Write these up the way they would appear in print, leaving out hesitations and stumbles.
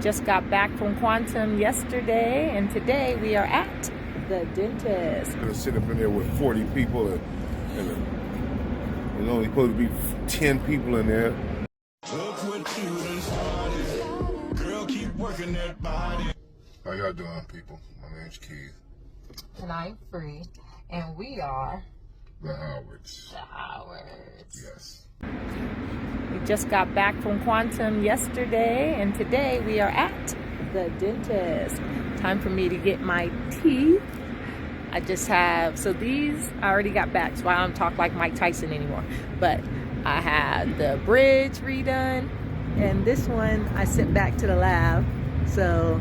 Just got back from Quantum yesterday, and today we are at the dentist. I'm gonna sit up in there with 40 people, and there's only supposed to be 10 people in there. Look what you done started. Girl, keep working that body. How y'all doing, people? My name's Keith. And I'm Free, and we are The Howards. the Howards. Yes. We just got back from Quantum yesterday, and today we are at the dentist. Time for me to get my teeth. I just have, so these, I already got back, so I don't talk like Mike Tyson anymore. But I had the bridge redone, and this one I sent back to the lab. So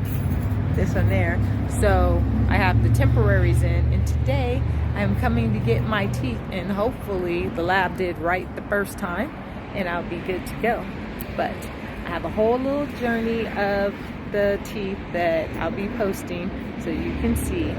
this one there. So I have the temporaries in, and today I'm coming to get my teeth, and hopefully the lab did right the first time, and I'll be good to go. But I have a whole little journey of the teeth that I'll be posting so you can see.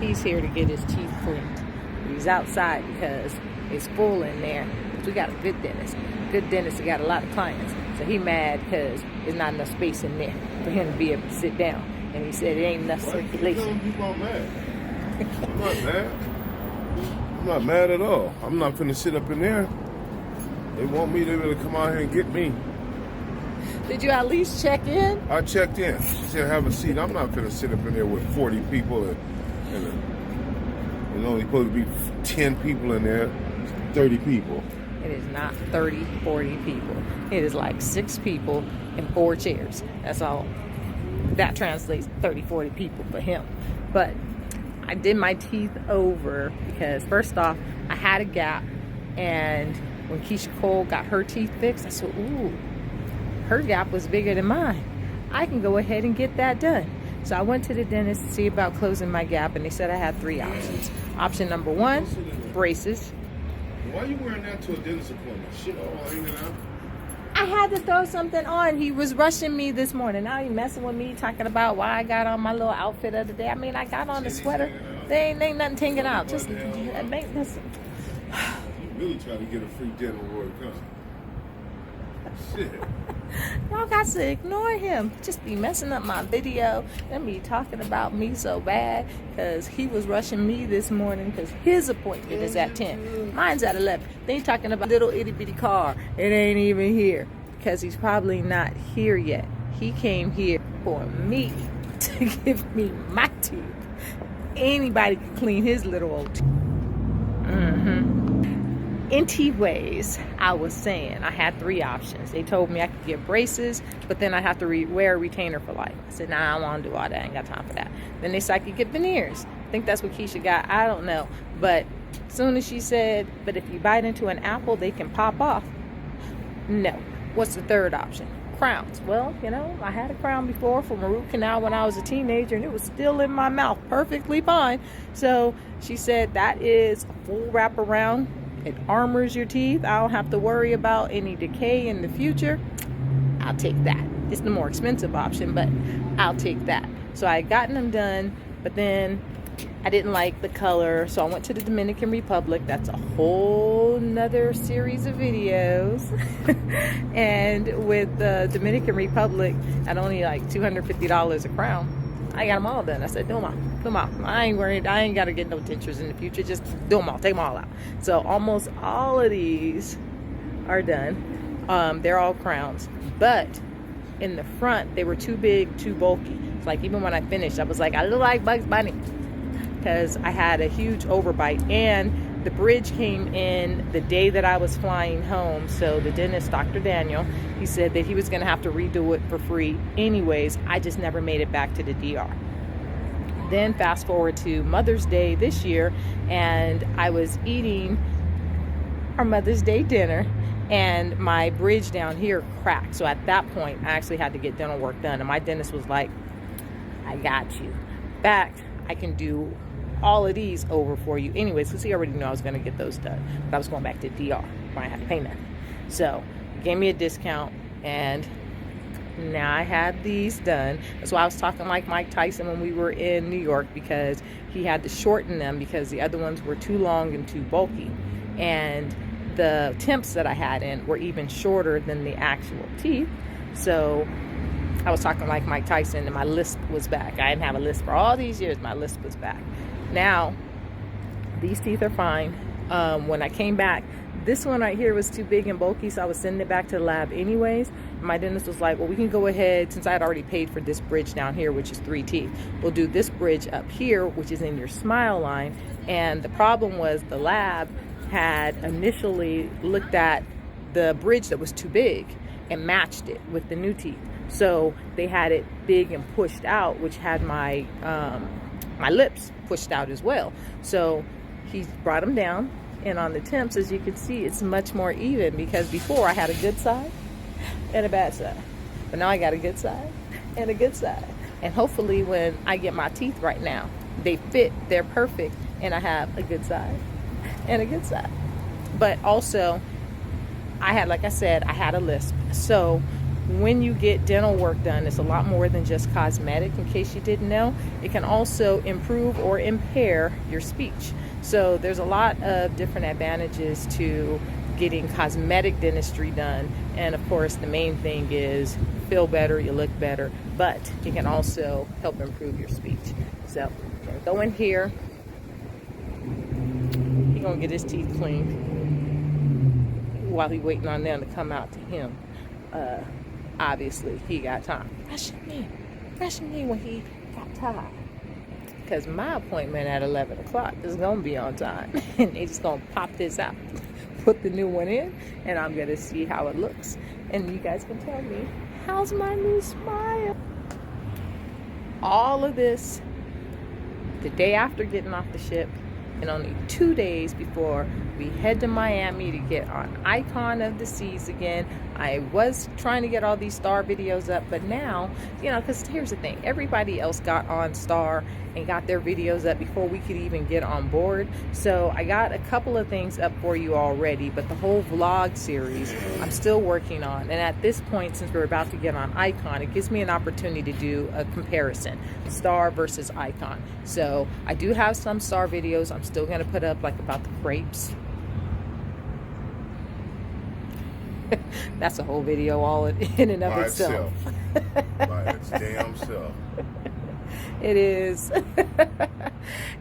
He's here to get his teeth cleaned. He's outside because it's full in there. We got a good dentist. Good dentist, he got a lot of clients. So he mad because there's not enough space in there for him to be able to sit down. And he said it ain't enough circulation. People are mad. I'm not mad. I'm not mad at all. I'm not finna sit up in there. They want me to really come out here and get me. Did you at least check in? I checked in. She said, have a seat. I'm not finna sit up in there with 40 people, and there's only supposed to be 10 people in there, 30 people. It is not 30, 40 people. It is like 6 people and 4 chairs. That's all. That translates 30, 40 people for him. But I did my teeth over because first off, I had a gap, and when Keisha Cole got her teeth fixed, I said, ooh, her gap was bigger than mine. I can go ahead and get that done. So I went to the dentist to see about closing my gap, and they said I had 3 options. Option number 1, braces. Why are you wearing that to a dentist appointment? Shit all hanging out. I had to throw something on. He was rushing me this morning. Now he messing with me, talking about why I got on my little outfit of the day. I mean, I got on the sweater. There ain't nothing hanging out. Just make this. You really trying to get a free dental work, huh? Shit. Y'all got to ignore him. Just be messing up my video and be talking about me so bad because he was rushing me this morning because his appointment is at 10. Mine's at 11. They talking about little itty bitty car. It ain't even here because he's probably not here yet. He came here for me to give me my teeth. Anybody can clean his little old teeth. Anyways, I was saying I had 3 options. They told me I could get braces, but then I have to wear a retainer for life. I said, nah, I don't want to do all that. I ain't got time for that. Then they said I could get veneers. I think that's what Keisha got. I don't know. But as soon as she said, but if you bite into an apple, they can pop off. No. What's the third option? Crowns. Well, you know, I had a crown before from a root canal when I was a teenager, and it was still in my mouth perfectly fine. So she said that is a full wraparound. It armors your teeth. I don't have to worry about any decay in the future. I'll take that. It's the more expensive option, but I'll take that. So I had gotten them done, but then I didn't like the color, so I went to the Dominican Republic. That's a whole nother series of videos. And with the Dominican Republic, at only like $250 a crown, I got them all done. I said, do them all. Do them all. I ain't worried. I ain't got to get no dentures in the future. Just do them all. Take them all out. So almost all of these are done. They're all crowns. But in the front, they were too big, too bulky. It's like even when I finished, I was like, I look like Bugs Bunny. Because I had a huge overbite. And the bridge came in the day that I was flying home. So the dentist, Dr. Daniel, he said that he was going to have to redo it for free anyways. I just never made it back to the DR. Then fast forward to Mother's Day this year, and I was eating our Mother's Day dinner, and my bridge down here cracked. So at that point, I actually had to get dental work done. And my dentist was like, I got you. In fact, I can do all of these over for you anyways, because he already knew I was going to get those done. But I was going back to DR where I had to pay nothing. So he gave me a discount, and now I had these done. That's why I was talking like Mike Tyson when we were in New York, because he had to shorten them because the other ones were too long and too bulky. And the temps that I had in were even shorter than the actual teeth. So I was talking like Mike Tyson, and my lisp was back. I didn't have a lisp for all these years. My lisp was back. Now, these teeth are fine. When I came back, this one right here was too big and bulky, so I was sending it back to the lab anyways. My dentist was like, well, we can go ahead, since I had already paid for this bridge down here, which is 3 teeth. We'll do this bridge up here, which is in your smile line. And the problem was the lab had initially looked at the bridge that was too big and matched it with the new teeth. So they had it big and pushed out, which had my my lips pushed out as well. So he brought them down, and on the temps, as you can see, it's much more even, because before I had a good side and a bad side, but now I got a good side and a good side. And hopefully when I get my teeth right now, they fit, they're perfect, and I have a good side and a good side. But also, I had, like I said, I had a lisp. So when you get dental work done, it's a lot more than just cosmetic. In case you didn't know, it can also improve or impair your speech. So there's a lot of different advantages to getting cosmetic dentistry done. And of course, the main thing is you feel better, you look better, but it can also help improve your speech. So I'm gonna go in here. He's gonna get his teeth cleaned while he's waiting on them to come out to him. Obviously, he got time. Rushing me when he got time. Because my appointment at 11 o'clock is going to be on time. And they're just going to pop this out, put the new one in, and I'm going to see how it looks. And you guys can tell me, how's my new smile? All of this the day after getting off the ship, and only 2 days before we head to Miami to get on Icon of the Seas again. I was trying to get all these Star videos up, but now, you know, because here's the thing, everybody else got on Star and got their videos up before we could even get on board. So I got a couple of things up for you already, but the whole vlog series I'm still working on. And at this point, since we're about to get on Icon, it gives me an opportunity to do a comparison, Star versus Icon. So I do have some Star videos I'm still going to put up, like about the crepes. That's a whole video all in and of itself. By its damn self. It is.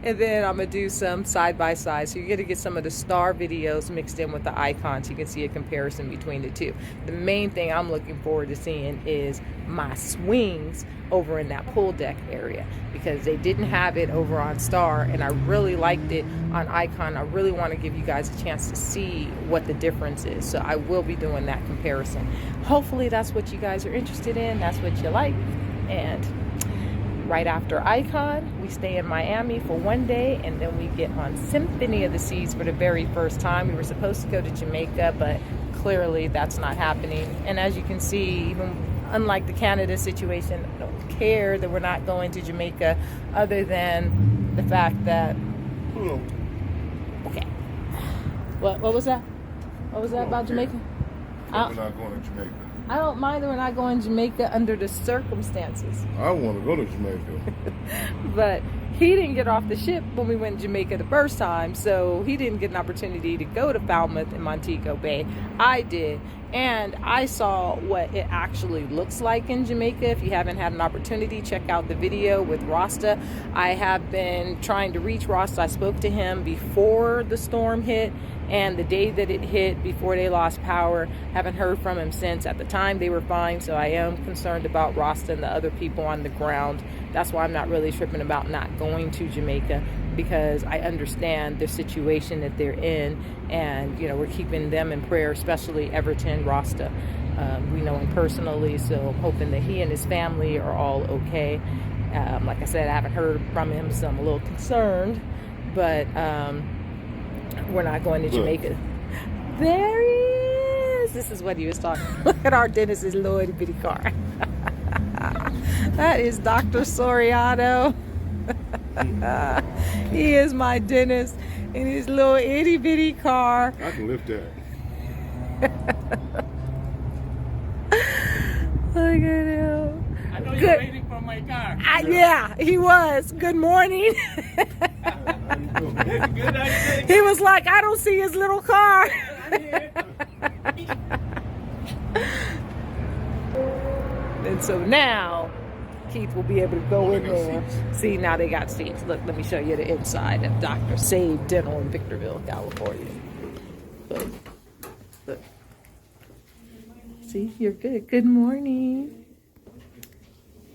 And then I'm going to do some side by side. So you're going to get some of the Star videos mixed in with the Icon, so you can see a comparison between the two. The main thing I'm looking forward to seeing is my swings over in that pool deck area, because they didn't have it over on Star, and I really liked it on Icon. I really want to give you guys a chance to see what the difference is. So I will be doing that comparison. Hopefully that's what you guys are interested in. That's what you like. And right after Icon, we stay in Miami for 1 day, and then we get on Symphony of the Seas for the very first time. We were supposed to go to Jamaica, but clearly that's not happening. And as you can see, even unlike the Canada situation, I don't care that we're not going to Jamaica, other than the fact that, okay, what was that? What was that about Jamaica? We're not going to Jamaica. I don't mind that we're not going to Jamaica under the circumstances. I want to go to Jamaica. But he didn't get off the ship when we went to Jamaica the first time, so he didn't get an opportunity to go to Falmouth and Montego Bay. I did, and I saw what it actually looks like in Jamaica. If you haven't had an opportunity, check out the video with Rasta. I have been trying to reach Rasta. I spoke to him before the storm hit, and the day that it hit, before they lost power. Haven't heard from him since. At the time, they were fine, so I am concerned about Rasta and the other people on the ground. That's why I'm not really tripping about not going to Jamaica, because I understand the situation that they're in, and you know, we're keeping them in prayer, especially Everton Rasta. We know him personally, so I'm hoping that he and his family are all okay. Like I said, I haven't heard from him, so I'm a little concerned, but we're not going to Jamaica. There he is. This is what he was talking. Look at our dentist's little itty bitty car. That is Dr. Soriano. He is my dentist in his little itty bitty car. I can lift that. Look at him. I know you're waiting for my car. Yeah, he was. Good morning. Good, I think. He was like, I don't see his little car. I And so now Keith will be able to go in there. See, now they got seats. Look, let me show you the inside of Dr. Save Dental in Victorville, California. Look. See, you're good. Good morning.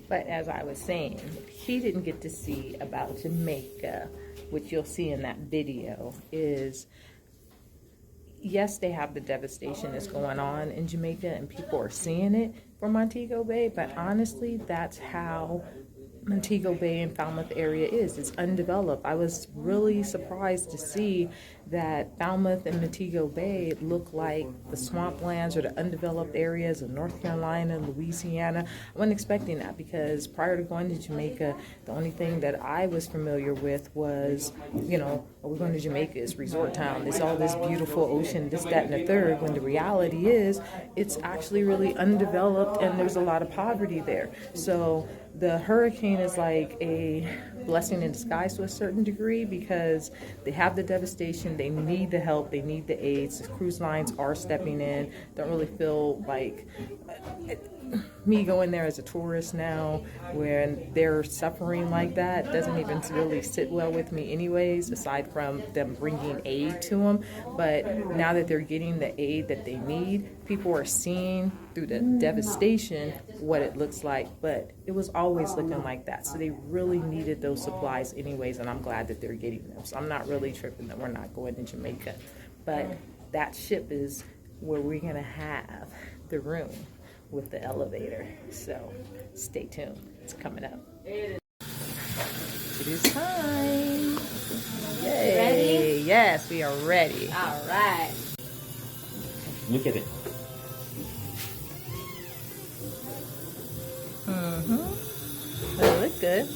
But as I was saying, he didn't get to see about Jamaica, which you'll see in that video, is yes, they have the devastation that's going on in Jamaica and people are seeing it from Montego Bay, but honestly, that's how Montego Bay and Falmouth area is. It's undeveloped. I was really surprised to see that Falmouth and Montego Bay look like the swamplands or the undeveloped areas of North Carolina, Louisiana. I wasn't expecting that because prior to going to Jamaica, the only thing that I was familiar with was, you know, we're going to Jamaica, it's resort town, it's all this beautiful ocean, this, that, and the third, when the reality is it's actually really undeveloped and there's a lot of poverty there. So the hurricane is like a blessing in disguise to a certain degree because they have the devastation, they need the help, they need the aids. The cruise lines are stepping in. Don't really feel like me going there as a tourist now when they're suffering like that doesn't even really sit well with me anyways, aside from them bringing aid to them. But now that they're getting the aid that they need, people are seeing through the devastation what it looks like, but it was always looking like that. So they really needed those supplies anyways, and I'm glad that they're getting them. So I'm not really tripping that we're not going to Jamaica. But that ship is where we're gonna have the room with the elevator. So stay tuned. It's coming up. It is time. Yay. Ready? Yes, we are ready. All right. Look at it. They look good.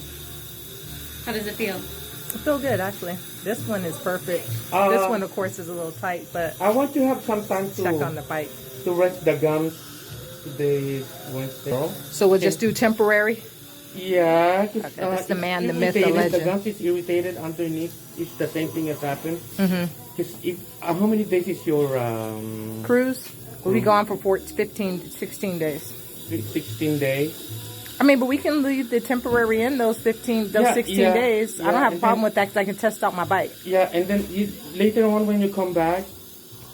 How does it feel? I feel good, actually. This one is perfect. This one, of course, is a little tight, but I want to have some time stuck on the bite. to rest the gums today Wednesday. So we'll just do temporary? Yeah. Okay, that's the man, the myth, the irritated. legend. The gums is irritated underneath. It's the same thing has happened. Mm-hmm. How many days is your Cruise? We'll be gone for 15 to 16 days. 16 days? I mean, but we can leave the temporary in those 16 days. I don't have a problem with that because I can test out my bite. Yeah, and then later on when you come back,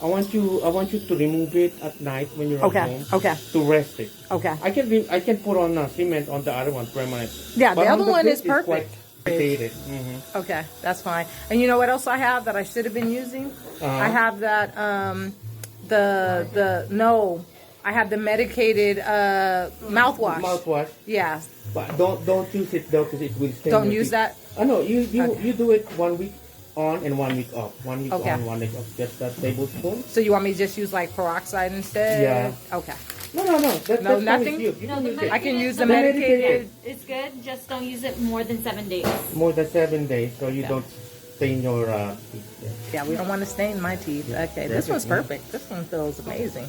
I want you to remove it at night when you're at home. Okay. To rest it. Okay. I can put on cement on the other one permanent. Yeah, But the on other one plate is perfect. Quite irritated. Mm-hmm. Okay, that's fine. And you know what else I have that I should have been using? I have that I have the medicated mouthwash. Mouthwash. Yeah. But don't use it though because it will stain. Don't your use teeth. that? I know you do it 1 week on and 1 week off. 1 week Okay. on, 1 week off. Just that tablespoon. So you want me to just use like peroxide instead? Yeah. Okay. No. That's nothing? You can use it. I can use the The medicated. It's good. Just don't use it more than 7 days. More than 7 days, so you Okay. don't stain your teeth. Yeah, we don't want to stain my teeth. Okay, this one's perfect. This one feels amazing.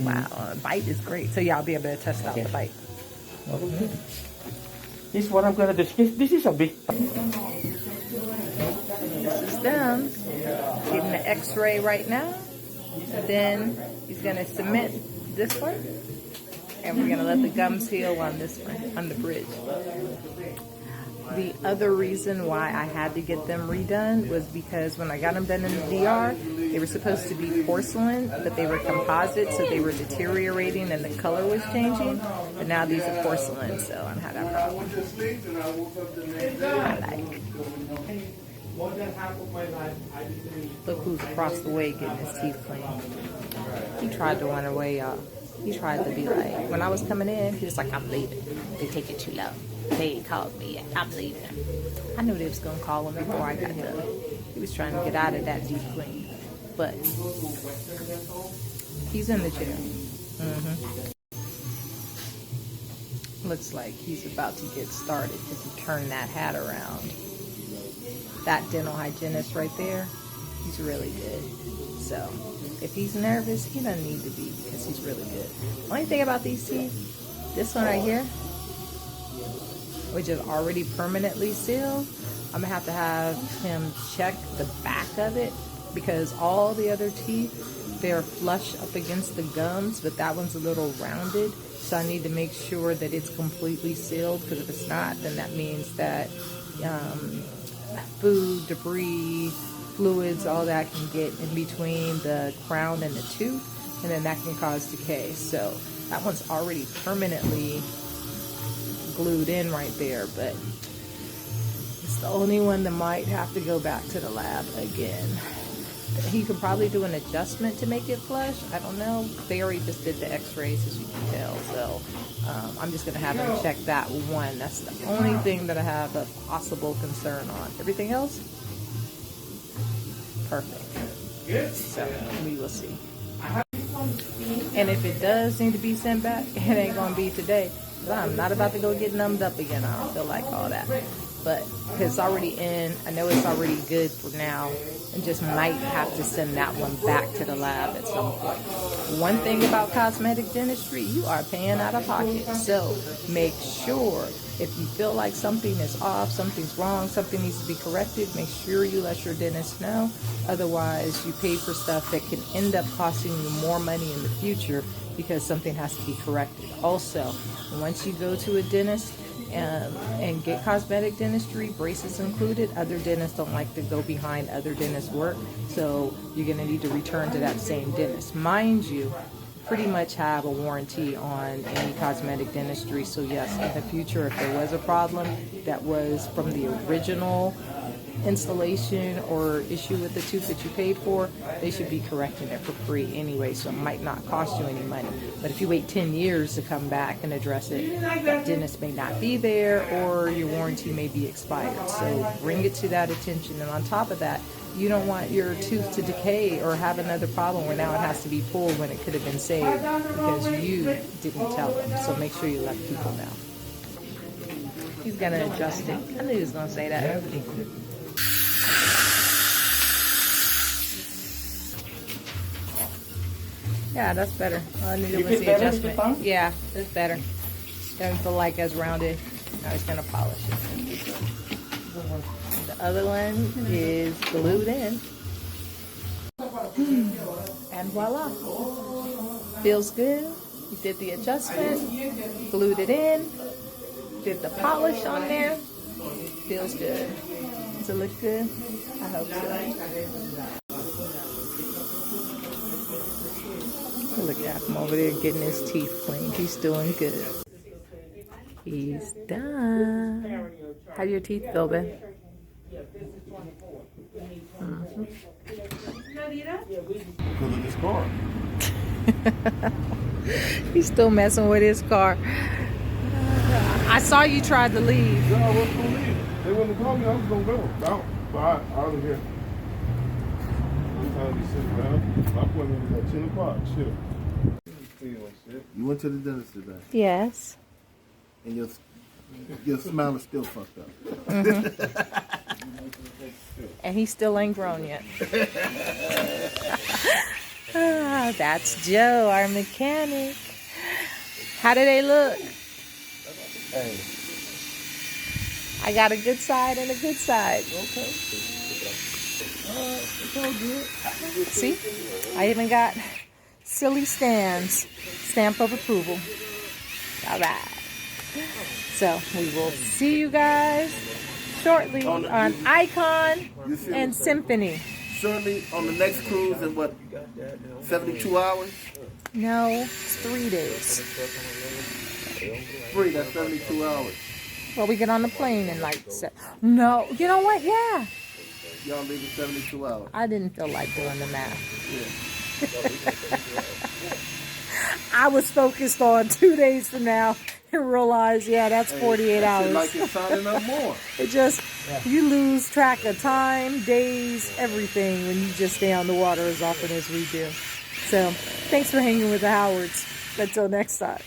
Wow, the bite is great. So yeah, I'll be able to test out the bite. Okay. This is what I'm gonna do. This is a big. This is them. Getting the x-ray right now. Then he's gonna cement this one. And we're gonna let the gums heal on this one, on the bridge. The other reason why I had to get them redone was because when I got them done in the DR, they were supposed to be porcelain, but they were composite, so they were deteriorating and the color was changing. But now these are porcelain, so I don't have that problem. I like. Look who's across the way getting his teeth cleaned. He tried to run away, y'all. He tried to be like, when I was coming in, he was like, I'm leaving. They take it too low. They called me. I'm leaving. I knew they was going to call him before I got done. He was trying to get out of that deep clean. But he's in the chair. Looks like he's about to get started because he turned that hat around. That dental hygienist right there, he's really good. So if he's nervous, he doesn't need to be because he's really good. Only thing about these teeth, this one right here, which is already permanently sealed, I'm gonna have him check the back of it because all the other teeth they're flush up against the gums, but that one's a little rounded. So I need to make sure that it's completely sealed, because if it's not, then that means that food, debris, fluids, all that can get in between the crown and the tooth, and then that can cause decay. So that one's already permanently glued in right there, but it's the only one that might have to go back to the lab again. He could probably do an adjustment to make it flush. I don't know. They already just did the x-rays, as you can tell. So I'm just going to have him check that one. That's the only thing that I have a possible concern on. Everything else, perfect. So we will see. And if it does need to be sent back, it ain't going to be today. I'm not about to go get numbed up again. I don't feel like all that. But it's already in. I know it's already good for now, and just might have to send that one back to the lab at some point. One thing about cosmetic dentistry, you are paying out of pocket. So make sure if you feel like something is off, something's wrong, something needs to be corrected, make sure you let your dentist know. Otherwise, you pay for stuff that can end up costing you more money in the future because something has to be corrected. Also, once you go to a dentist and get cosmetic dentistry, braces included, other dentists don't like to go behind other dentists' work, so you're going to need to return to that same dentist. Mind you, pretty much have a warranty on any cosmetic dentistry, so yes, in the future, if there was a problem that was from the original installation or issue with the tooth that you paid for, they should be correcting it for free anyway, so it might not cost you any money. But if you wait 10 years to come back and address it, that dentist may not be there, or your warranty may be expired. So bring it to that attention. And on top of that, you don't want your tooth to decay or have another problem where now it has to be pulled when it could have been saved because you didn't tell them. So make sure you let people know. He's gonna adjust it. I knew he was gonna say that. Yeah, that's better. All I needed was the adjustment. Yeah, it's better. Doesn't feel like as rounded. Now he's gonna polish it. The other one is glued in. And voila. Feels good. You did the adjustment, glued it in, did the polish on there. Feels good. Does it look good? I hope so. Look at him over there getting his teeth cleaned. He's doing good. He's done. How do your teeth feel, Ben? Because of this car. He's still messing with his car. I saw you tried to leave. No, I wasn't going to leave. They wouldn't have called me. I was going to go. Out. Out of here. Sometimes you sit around. My appointment was at 10 o'clock. Shit. You went to the dentist today, Yes. and your smile is still fucked up. And he still ain't grown yet. That's Joe, our mechanic. How do they look? Hey, I got a good side and a good side. okay. It's all good. See? I even got silly Stan's stamp of approval. All right. So we will see you guys shortly on Icon and Symphony. Shortly on the next cruise in what, 72 hours? No, it's 3 days. Free, that's 72 hours. Well, we get on the plane and no, you know what? Yeah. Y'all leave in 72 hours. I didn't feel like doing the math. Yeah. I was focused on 2 days from now and realized, yeah, that's 48 hours. Like you're signing up more. It just, you lose track of time, days, everything when you just stay on the water as often as we do. So, thanks for hanging with the Howards. Until next time.